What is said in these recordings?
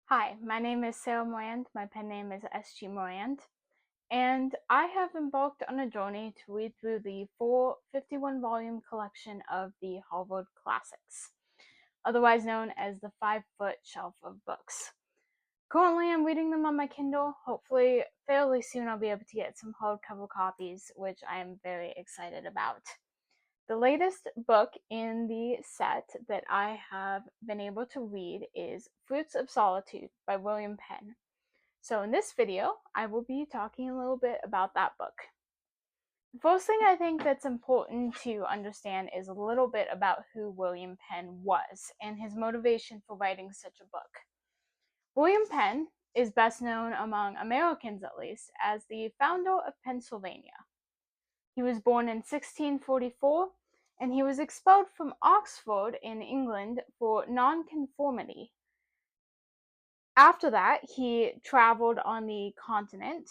Hi, my name is Sarah Morand. My pen name is S.G. Morand. And I have embarked on a journey to read through the full 51-volume collection of the Harvard Classics, otherwise known as the 5-foot shelf of books. Currently, I'm reading them on my Kindle. Hopefully, fairly soon I'll be able to get some hardcover copies, which I am very excited about. The latest book in the set that I have been able to read is Fruits of Solitude by William Penn. So in this video, I will be talking a little bit about that book. The first thing I think that's important to understand is a little bit about who William Penn was and his motivation for writing such a book. William Penn is best known among Americans, at least, as the founder of Pennsylvania. He was born in 1644, and he was expelled from Oxford in England for nonconformity. After that, he traveled on the continent.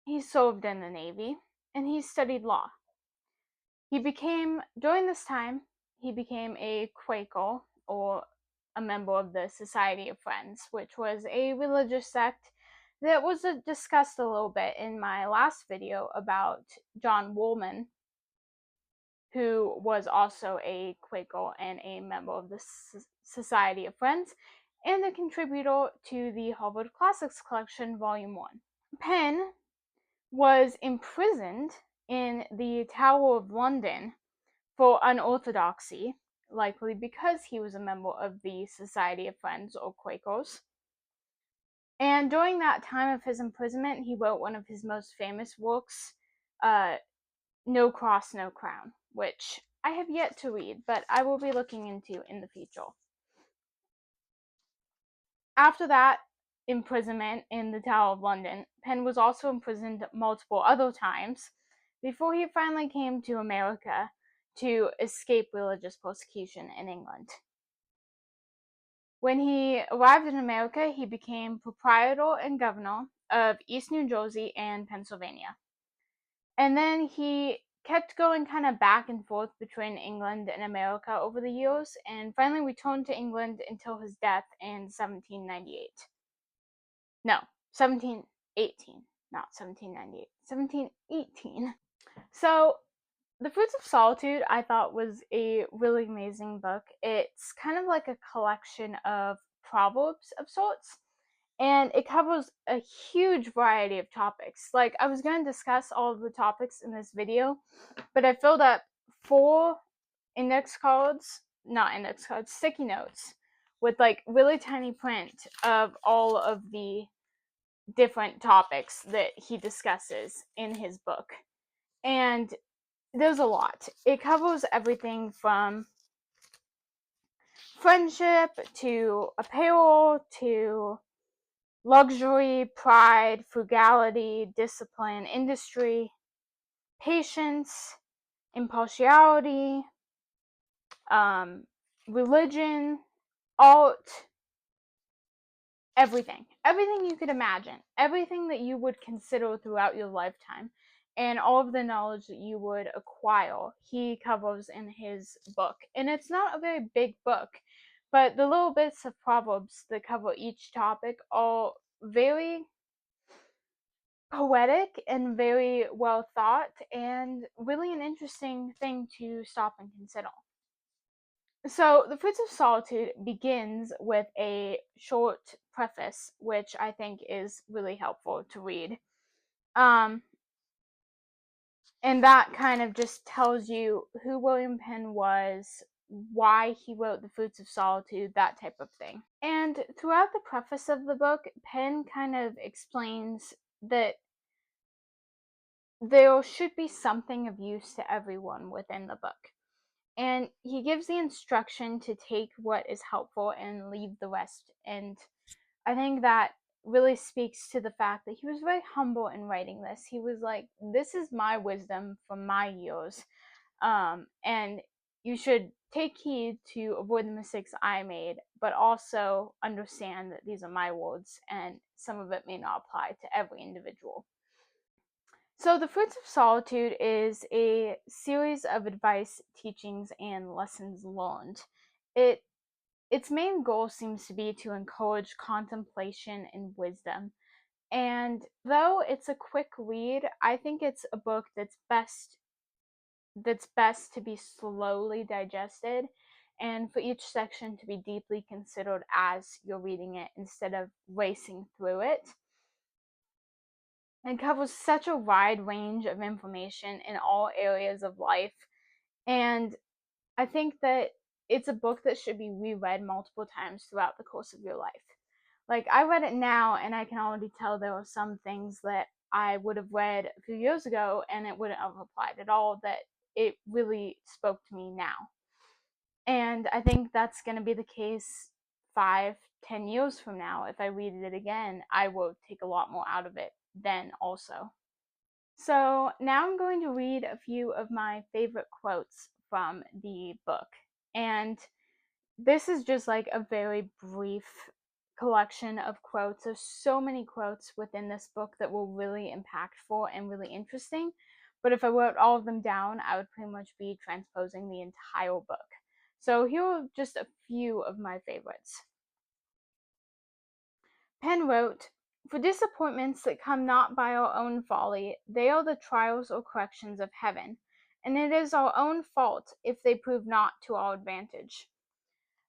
He served in the Navy, and he studied law. During this time, he became a Quaker, or a member of the Society of Friends, which was a religious sect that was discussed a little bit in my last video about John Woolman, who was also a Quaker and a member of the Society of Friends, and a contributor to the Harvard Classics Collection, Volume 1. Penn was imprisoned in the Tower of London for unorthodoxy, likely because he was a member of the Society of Friends, or Quakers. And during that time of his imprisonment, he wrote one of his most famous works, No Cross, No Crown, which I have yet to read, but I will be looking into in the future. After that imprisonment in the Tower of London, Penn was also imprisoned multiple other times before he finally came to America to escape religious persecution in England. When he arrived in America, he became proprietor and governor of East New Jersey and Pennsylvania. And then he kept going kind of back and forth between England and America over the years, and finally returned to England until his death in 1798. No, 1718, not 1798, 1718. So, The Fruits of Solitude, I thought, was a really amazing book. It's kind of like a collection of proverbs of sorts, and it covers a huge variety of topics. Like, I was going to discuss all of the topics in this video, but I filled up 4 sticky notes with like really tiny print of all of the different topics that he discusses in his book. And there's a lot. It covers everything from friendship to apparel to luxury, pride, frugality, discipline, industry, patience, impartiality, religion, art, everything you could imagine, everything that you would consider throughout your lifetime, and all of the knowledge that you would acquire, he covers in his book. And it's not a very big book, but the little bits of proverbs that cover each topic are very poetic and very well thought, and really an interesting thing to stop and consider. So, The Fruits of Solitude begins with a short preface, which I think is really helpful to read. And that kind of just tells you who William Penn was, why he wrote The Fruits of Solitude, that type of thing. And throughout the preface of the book, Penn kind of explains that there should be something of use to everyone within the book. And he gives the instruction to take what is helpful and leave the rest. And I think that really speaks to the fact that he was very humble in writing this. He was like, this is my wisdom from my years. And you should take heed to avoid the mistakes I made, but also understand that these are my words and some of it may not apply to every individual. So, The Fruits of Solitude is a series of advice, teachings, and lessons learned. It its main goal seems to be to encourage contemplation and wisdom. And though it's a quick read, I think it's a book that's best to be slowly digested and for each section to be deeply considered as you're reading it instead of racing through it. It covers such a wide range of information in all areas of life, and I think that it's a book that should be reread multiple times throughout the course of your life. Like, I read it now, and I can already tell there are some things that I would have read a few years ago and it wouldn't have applied at all, that it really spoke to me now. And I think that's going to be the case 5-10 years from now. If I read it again, I will take a lot more out of it then also. So now I'm going to read a few of my favorite quotes from the book. And this is just like a very brief collection of quotes. There's so many quotes within this book that were really impactful and really interesting. But if I wrote all of them down, I would pretty much be transposing the entire book. So here are just a few of my favorites. Penn wrote, "For disappointments that come not by our own folly, they are the trials or corrections of heaven, and it is our own fault if they prove not to our advantage."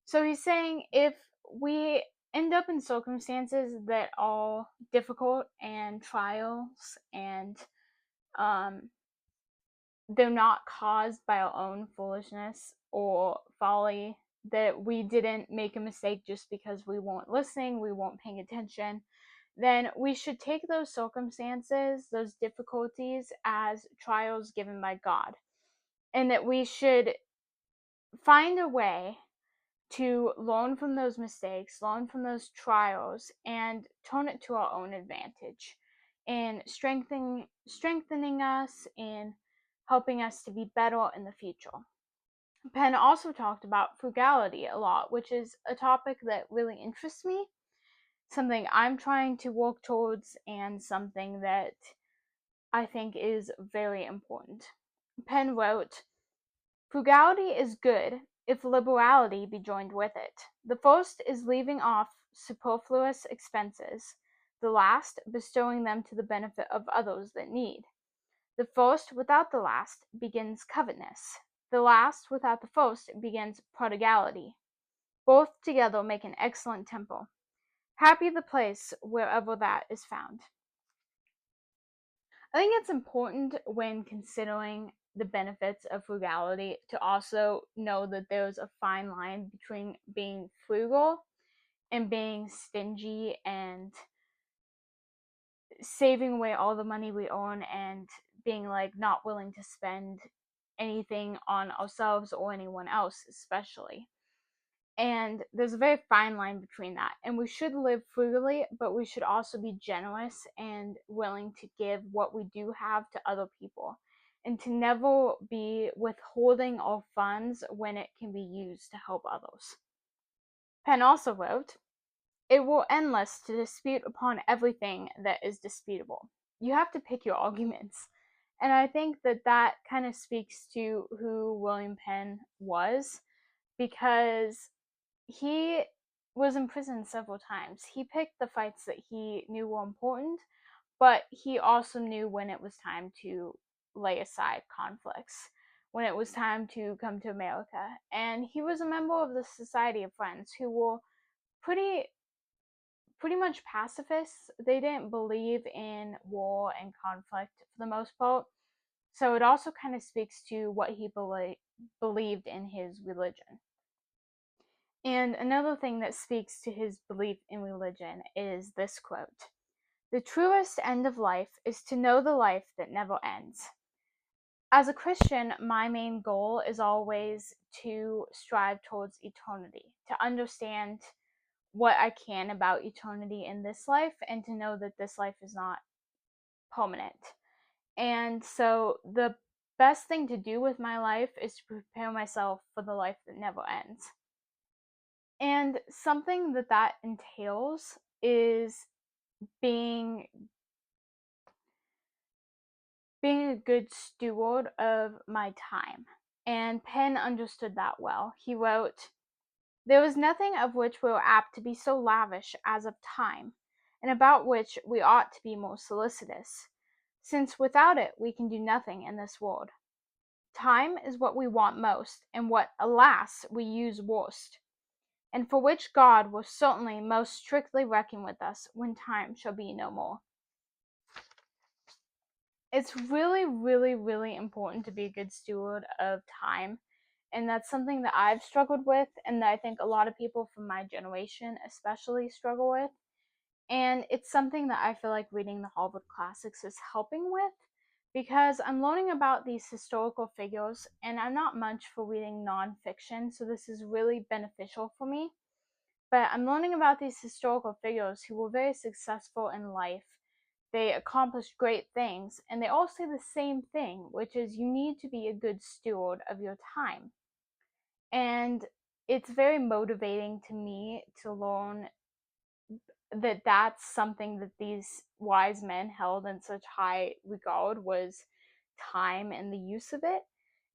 So he's saying if we end up in circumstances that are difficult and trials and they're not caused by our own foolishness or folly, that we didn't make a mistake just because we weren't listening, we weren't paying attention, then we should take those circumstances, those difficulties, as trials given by God. And that we should find a way to learn from those mistakes, learn from those trials, and turn it to our own advantage in strengthening us, in helping us to be better in the future. Penn also talked about frugality a lot, which is a topic that really interests me, something I'm trying to work towards, and something that I think is very important. Penn wrote, "Frugality is good if liberality be joined with it. The first is leaving off superfluous expenses, the last bestowing them to the benefit of others that need. The first without the last begins covetousness. The last without the first begins prodigality. Both together make an excellent temple. Happy the place wherever that is found." I think it's important when considering the benefits of frugality to also know that there's a fine line between being frugal and being stingy and saving away all the money we own and being like not willing to spend anything on ourselves or anyone else, especially. And there's a very fine line between that. And we should live frugally, but we should also be generous and willing to give what we do have to other people. And to never be withholding our funds when it can be used to help others. Penn also wrote, "It were endless to dispute upon everything that is disputable." You have to pick your arguments. And I think that that kind of speaks to who William Penn was, because he was in prison several times. He picked the fights that he knew were important, but he also knew when it was time to lay aside conflicts, when it was time to come to America. And he was a member of the Society of Friends, who were pretty much pacifists. They didn't believe in war and conflict for the most part. So it also kind of speaks to what he believed in his religion. And another thing that speaks to his belief in religion is this quote: "The truest end of life is to know the life that never ends." As a Christian, my main goal is always to strive towards eternity, to understand what I can about eternity in this life, and to know that this life is not permanent. And so the best thing to do with my life is to prepare myself for the life that never ends. And something that entails is being a good steward of my time. And Penn understood that well. He wrote, There is nothing of which we are apt to be so lavish as of time, and about which we ought to be more solicitous, since without it we can do nothing in this world. Time is what we want most, and what, alas, we use worst, and for which God will certainly most strictly reckon with us when time shall be no more. It's really, really, really important to be a good steward of time. And that's something that I've struggled with, and that I think a lot of people from my generation especially struggle with. And it's something that I feel like reading the Harvard Classics is helping with, because I'm learning about these historical figures, and I'm not much for reading nonfiction, so this is really beneficial for me. But I'm learning about these historical figures who were very successful in life. They accomplished great things, and they all say the same thing, which is you need to be a good steward of your time. And it's very motivating to me to learn that that's something that these wise men held in such high regard, was time and the use of it.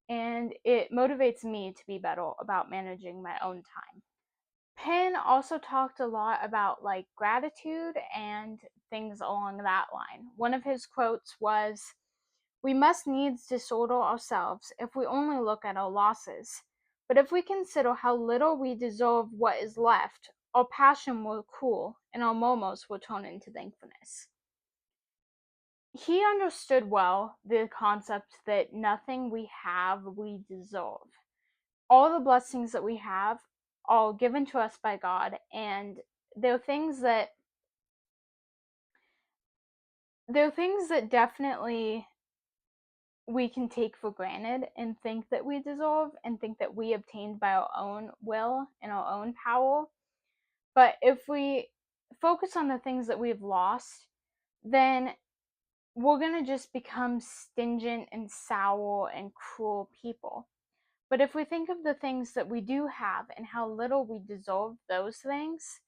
And it motivates me to be better about managing my own time. Penn also talked a lot about like gratitude and things along that line. One of his quotes was, "We must needs disorder ourselves if we only look at our losses. But if we consider how little we deserve what is left, our passion will cool, and our murmurs will turn into thankfulness." He understood well the concept that nothing we have we deserve. All the blessings that we have are given to us by God, and they're things that definitely we can take for granted and think that we deserve and think that we obtained by our own will and our own power. But if we focus on the things that we've lost, then we're going to just become stingent and sour and cruel people. But if we think of the things that we do have and how little we deserve those things,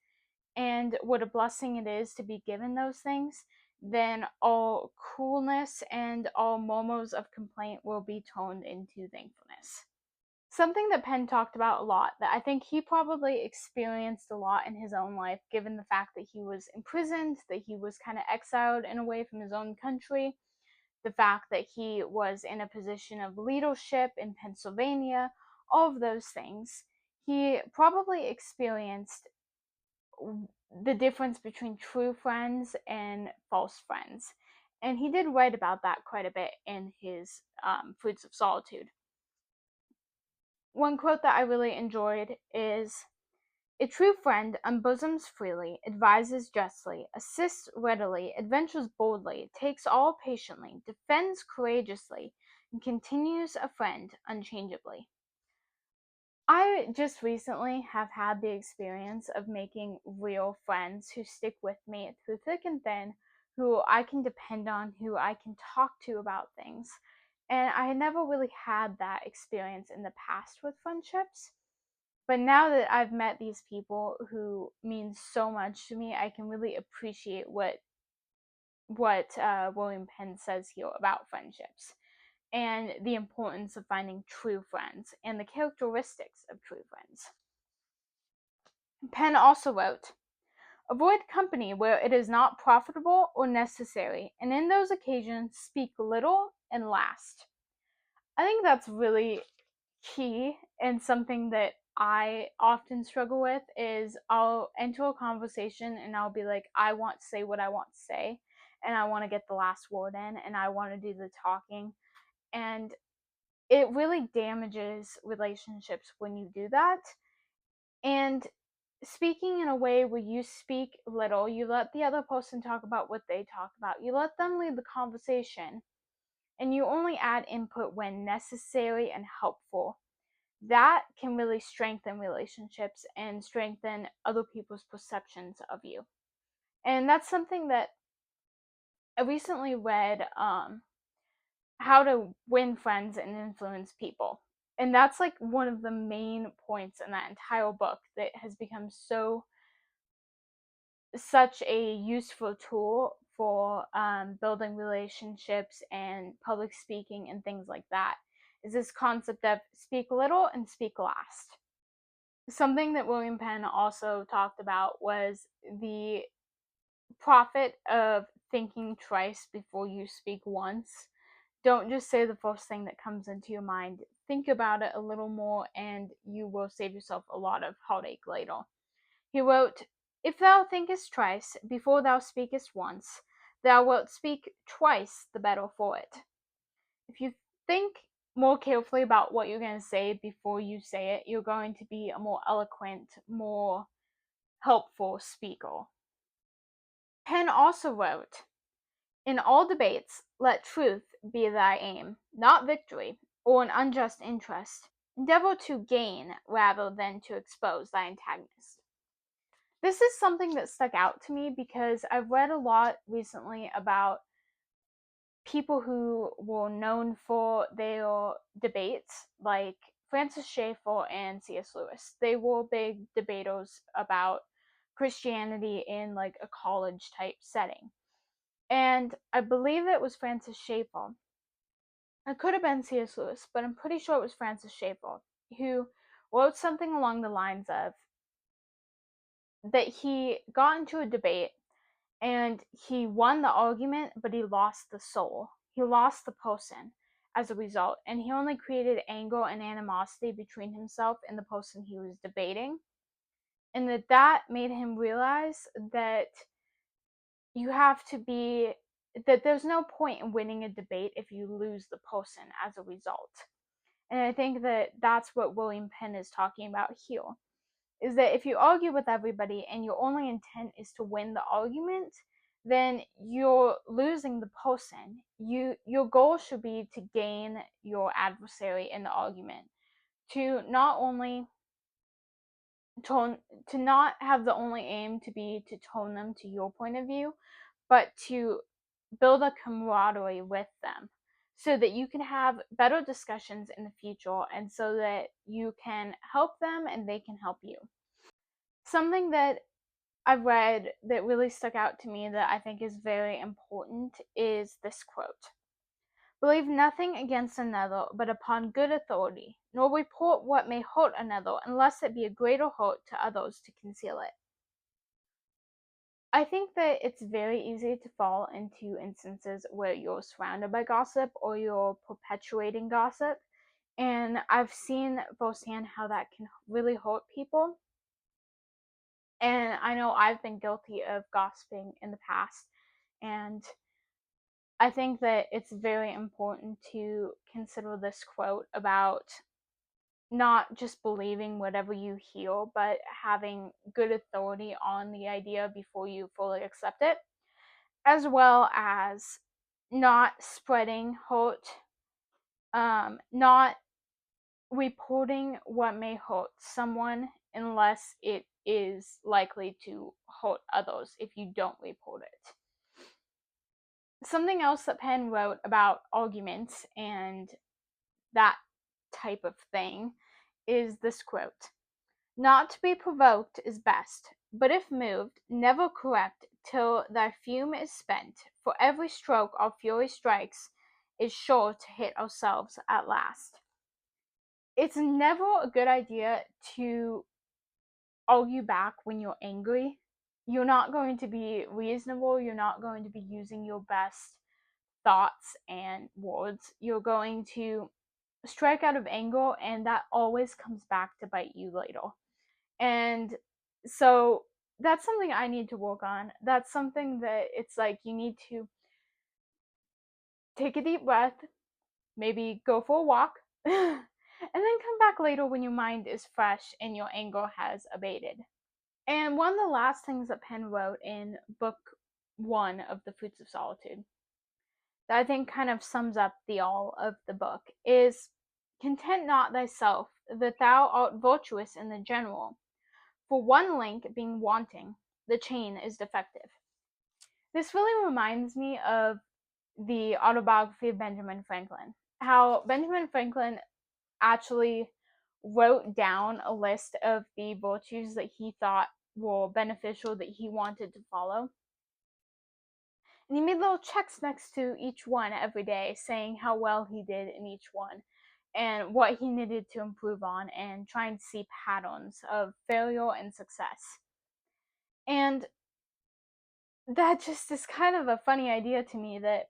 and what a blessing it is to be given those things, then all coolness and all murmurs of complaint will be turned into thankfulness. Something that Penn talked about a lot, that I think he probably experienced a lot in his own life, given the fact that he was imprisoned, that he was kind of exiled in a way from his own country, the fact that he was in a position of leadership in Pennsylvania, all of those things. He probably experienced the difference between true friends and false friends. And he did write about that quite a bit in his Fruits of Solitude. One quote that I really enjoyed is, "A true friend unbosoms freely, advises justly, assists readily, adventures boldly, takes all patiently, defends courageously, and continues a friend unchangeably." I just recently have had the experience of making real friends who stick with me through thick and thin, who I can depend on, who I can talk to about things. And I had never really had that experience in the past with friendships. But now that I've met these people who mean so much to me, I can really appreciate what William Penn says here about friendships, and the importance of finding true friends and the characteristics of true friends. Penn also wrote, "Avoid company where it is not profitable or necessary, and in those occasions speak little and last." I think that's really key, and something that I often struggle with is I'll enter a conversation and I'll be like, I want to say what I want to say, and I want to get the last word in, and I want to do the talking. And it really damages relationships when you do that. And speaking in a way where you speak little, you let the other person talk about what they talk about, you let them lead the conversation, and you only add input when necessary and helpful. That can really strengthen relationships and strengthen other people's perceptions of you. And that's something that I recently read, How to Win Friends and Influence People. And that's like one of the main points in that entire book that has become such a useful tool for building relationships and public speaking and things like that, is this concept of speak little and speak last. Something that William Penn also talked about was the profit of thinking twice before you speak once. Don't just say the first thing that comes into your mind. Think about it a little more, and you will save yourself a lot of heartache later. He wrote, "If thou thinkest twice before thou speakest once, thou wilt speak twice the better for it." If you think more carefully about what you're going to say before you say it, you're going to be a more eloquent, more helpful speaker. Penn also wrote, "In all debates, let truth be thy aim, not victory, or an unjust interest. Endeavor to gain rather than to expose thy antagonist." This is something that stuck out to me because I've read a lot recently about people who were known for their debates, like Francis Schaeffer and C.S. Lewis. They were big debaters about Christianity in like a college type setting. And I believe it was Francis Schaeffer. It could have been C.S. Lewis, but I'm pretty sure it was Francis Schaeffer who wrote something along the lines of that he got into a debate and he won the argument, but he lost the soul. He lost the person as a result, and he only created anger and animosity between himself and the person he was debating. And that made him realize that you have to be that there's no point in winning a debate if you lose the person as a result. And I think that that's what William Penn is talking about here. Is that if you argue with everybody and your only intent is to win the argument, then you're losing the person. Your goal should be to gain your adversary in the argument, to not only tone to not have the only aim to be to tone them to your point of view, but to build a camaraderie with them so that you can have better discussions in the future and so that you can help them and they can help you. Something that I've read that really stuck out to me that I think is very important is this quote: "Believe nothing against another but upon good authority, nor report what may hurt another unless it be a greater hurt to others to conceal it." I think that it's very easy to fall into instances where you're surrounded by gossip or you're perpetuating gossip. And I've seen firsthand how that can really hurt people. And I know I've been guilty of gossiping in the past. And I think that it's very important to consider this quote about not just believing whatever you hear, but having good authority on the idea before you fully accept it, as well as not spreading hurt, not reporting what may hurt someone unless it is likely to hurt others if you don't report it. Something else that Penn wrote about arguments and that type of thing is this quote: "Not to be provoked is best, but if moved, never correct till thy fume is spent, for every stroke our fury strikes is sure to hit ourselves at last." It's never a good idea to argue back when you're angry. You're not going to be reasonable, you're not going to be using your best thoughts and words. You're going to strike out of anger, and that always comes back to bite you later. And so that's something I need to work on. That's something that it's like you need to take a deep breath, maybe go for a walk, and then come back later when your mind is fresh and your anger has abated. And one of the last things that Penn wrote in book 1 of the Fruits of Solitude that I think kind of sums up the all of the book is: "Content not thyself that thou art virtuous in the general, for one link being wanting, the chain is defective." This really reminds me of the autobiography of Benjamin Franklin. How Benjamin Franklin actually wrote down a list of the virtues that he thought were beneficial that he wanted to follow. And he made little checks next to each one every day saying how well he did in each one. and what he needed to improve on, and trying to see patterns of failure and success. And that just is kind of a funny idea to me, that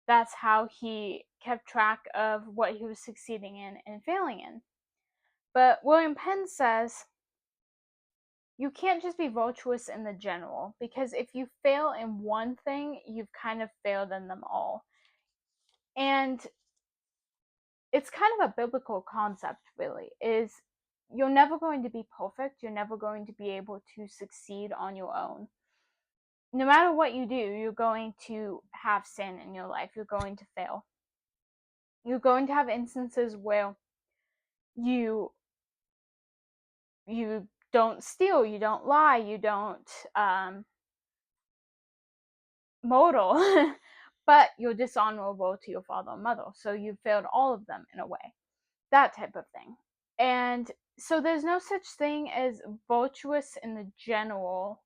that's how he kept track of what he was succeeding in and failing in. But William Penn says you can't just be virtuous in the general, because if you fail in one thing, you've kind of failed in them all. And it's kind of a biblical concept, really, is you're never going to be perfect. You're never going to be able to succeed on your own. No matter what you do, you're going to have sin in your life. You're going to fail. You're going to have instances where you don't steal, you don't lie, you don't modal, but you're dishonorable to your father and mother. So you failed all of them in a way. That type of thing. And so there's no such thing as virtuous in the general.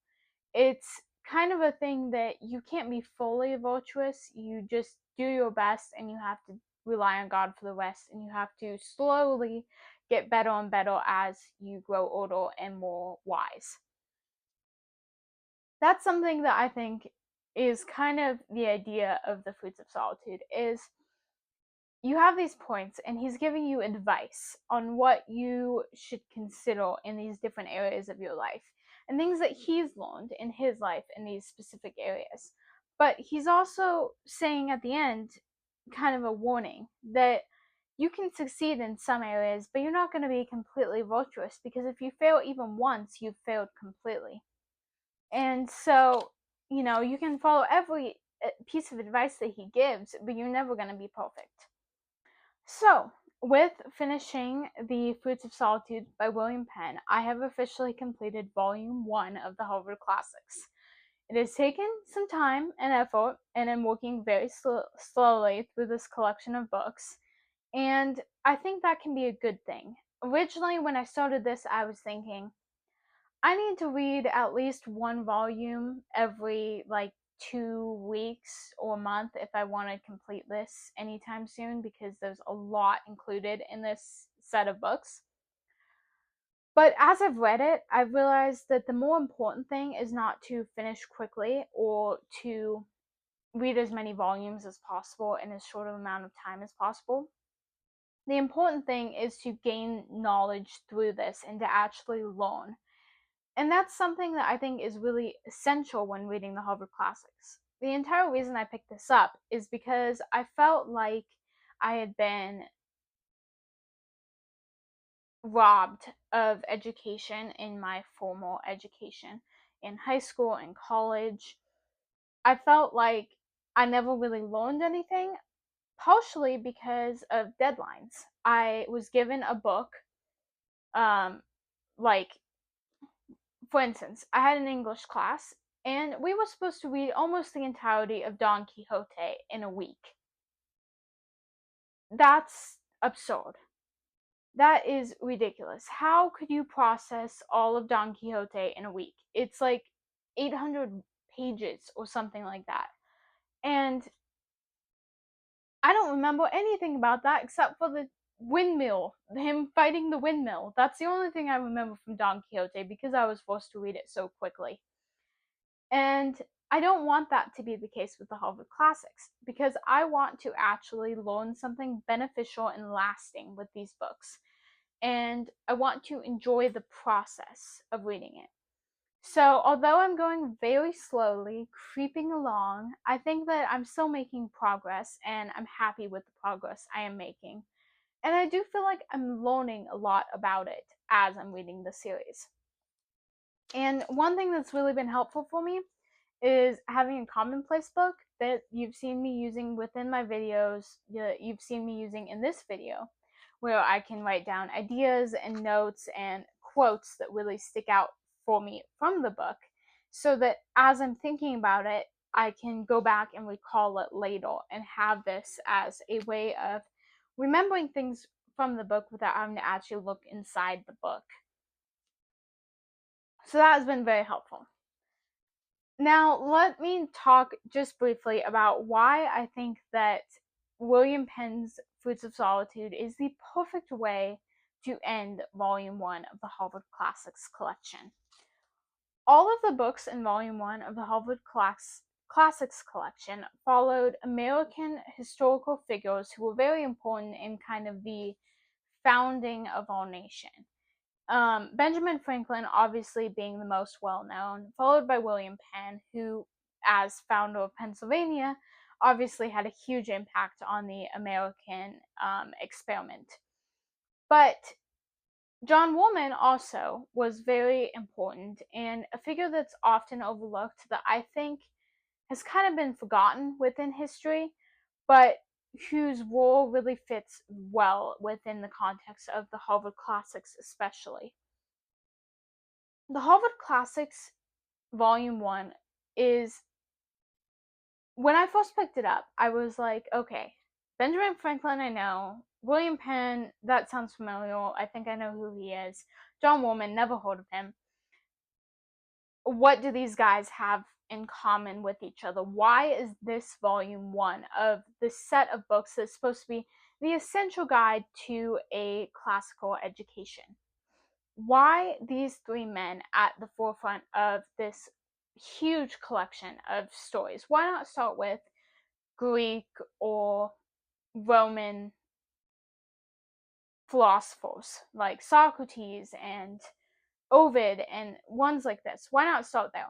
It's kind of a thing that you can't be fully virtuous. You just do your best, and you have to rely on God for the rest, and you have to slowly get better and better as you grow older and more wise. That's something that I think is kind of the idea of the Fruits of Solitude, is you have these points, and he's giving you advice on what you should consider in these different areas of your life, and things that he's learned in his life in these specific areas. But he's also saying at the end, kind of a warning, that you can succeed in some areas, but you're not going to be completely virtuous, because if you fail even once, you've failed completely. And so, you can follow every piece of advice that he gives, but you're never going to be perfect. So, with finishing The Fruits of Solitude by William Penn, I have officially completed Volume 1 of the Harvard Classics. It has taken some time and effort, and I'm working very slowly through this collection of books, and I think that can be a good thing. Originally, when I started this, I was thinking, I need to read at least one volume every 2 weeks or a month if I want to complete this anytime soon, because there's a lot included in this set of books. But as I've read it, I've realized that the more important thing is not to finish quickly or to read as many volumes as possible in as short of amount of time as possible. The important thing is to gain knowledge through this and to actually learn. And that's something that I think is really essential when reading the Harvard Classics. The entire reason I picked this up is because I felt like I had been robbed of education in my formal education in high school and college. I felt like I never really learned anything, partially because of deadlines. I was given a book, like, for instance, I had an English class, and we were supposed to read almost the entirety of Don Quixote in a week. That's absurd. That is ridiculous. How could you process all of Don Quixote in a week? It's like 800 pages or something like that. And I don't remember anything about that except for the windmill, him fighting the windmill. That's the only thing I remember from Don Quixote, because I was forced to read it so quickly. And I don't want that to be the case with the Harvard Classics, because I want to actually learn something beneficial and lasting with these books. And I want to enjoy the process of reading it. So, although I'm going very slowly, creeping along, I think that I'm still making progress, and I'm happy with the progress I am making. And I do feel like I'm learning a lot about it as I'm reading the series. And one thing that's really been helpful for me is having a commonplace book that you've seen me using within my videos, you've seen me using in this video, where I can write down ideas and notes and quotes that really stick out for me from the book, so that as I'm thinking about it, I can go back and recall it later and have this as a way of remembering things from the book without having to actually look inside the book. So that has been very helpful. Now, let me talk just briefly about why I think that William Penn's Fruits of Solitude is the perfect way to end Volume 1 of the Harvard Classics collection. All of the books in Volume 1 of the Harvard Classics collection followed American historical figures who were very important in kind of the founding of our nation. Benjamin Franklin obviously being the most well-known, followed by William Penn, who, as founder of Pennsylvania, obviously had a huge impact on the American experiment. But John Woolman also was very important, and a figure that's often overlooked that I think has kind of been forgotten within history, but whose role really fits well within the context of the Harvard Classics especially. The Harvard Classics Volume 1 is, when I first picked it up, I was like, okay, Benjamin Franklin, I know. William Penn, that sounds familiar. I think I know who he is. John Woolman, never heard of him. What do these guys have in common with each other? Why is this Volume 1 of the set of books that's supposed to be the essential guide to a classical education? Why these three men at the forefront of this huge collection of stories? Why not start with Greek or Roman philosophers like Socrates and Ovid and ones like this? Why not start there?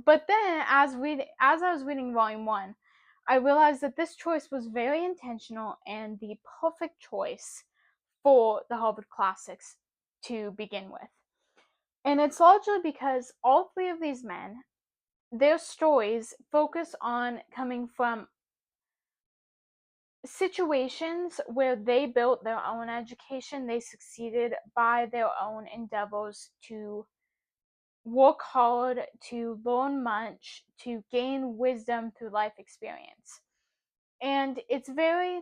But then, as I was reading Volume 1, I realized that this choice was very intentional and the perfect choice for the Harvard Classics to begin with. And it's largely because all three of these men, their stories focus on coming from situations where they built their own education, they succeeded by their own endeavors to work hard, to learn much, to gain wisdom through life experience. And it's very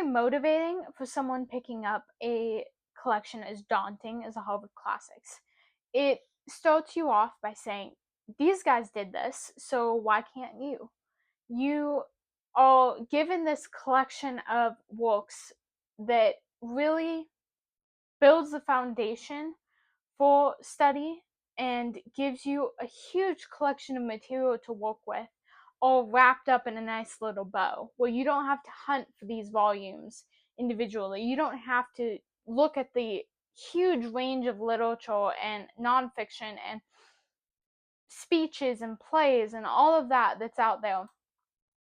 motivating for someone picking up a collection as daunting as the Harvard Classics. It starts you off by saying, these guys did this, so why can't you? You are given this collection of works that really builds the foundation for study and gives you a huge collection of material to work with, all wrapped up in a nice little bow, where you don't have to hunt for these volumes individually. You don't have to look at the huge range of literature and nonfiction and speeches and plays and all of that that's out there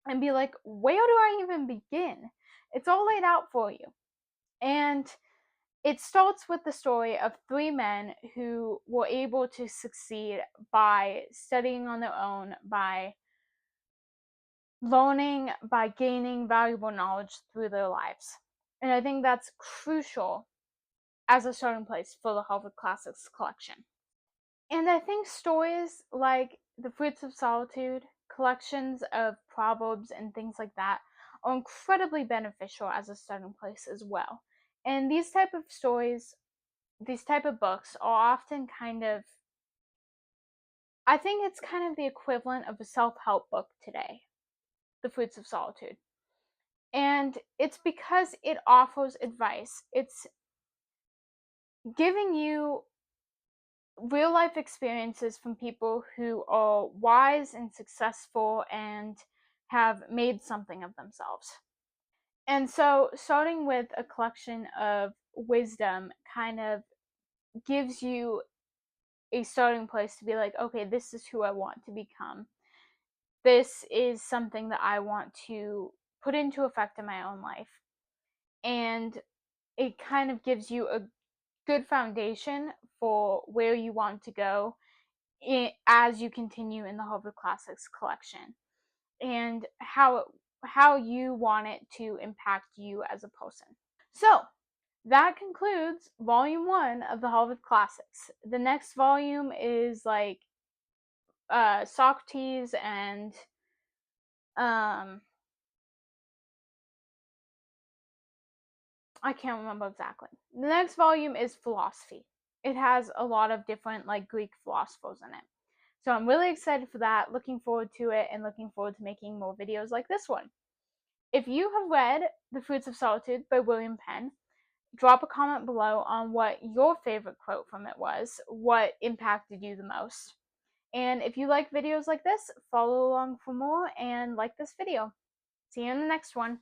and be like, where do I even begin? It's all laid out for you. And it starts with the story of three men who were able to succeed by studying on their own, by learning, by gaining valuable knowledge through their lives. And I think that's crucial as a starting place for the Harvard Classics collection. And I think stories like the Fruits of Solitude, collections of proverbs and things like that are incredibly beneficial as a starting place as well. And these type of stories, these type of books are often kind of, I think it's kind of the equivalent of a self-help book today, the Fruits of Solitude. And it's because it offers advice. It's giving you real life experiences from people who are wise and successful and have made something of themselves. And so starting with a collection of wisdom kind of gives you a starting place to be like, okay, this is who I want to become. This is something that I want to put into effect in my own life. And it kind of gives you a good foundation for where you want to go as you continue in the Harvard Classics collection, and how you want it to impact you as a person. So that concludes volume 1 of the Harvard Classics. The next volume is like Socrates and I can't remember exactly. The next volume is philosophy. It has a lot of different like Greek philosophers in it. So I'm really excited for that, looking forward to it, and looking forward to making more videos like this one. If you have read The Fruits of Solitude by William Penn, drop a comment below on what your favorite quote from it was, what impacted you the most. And if you like videos like this, follow along for more and like this video. See you in the next one.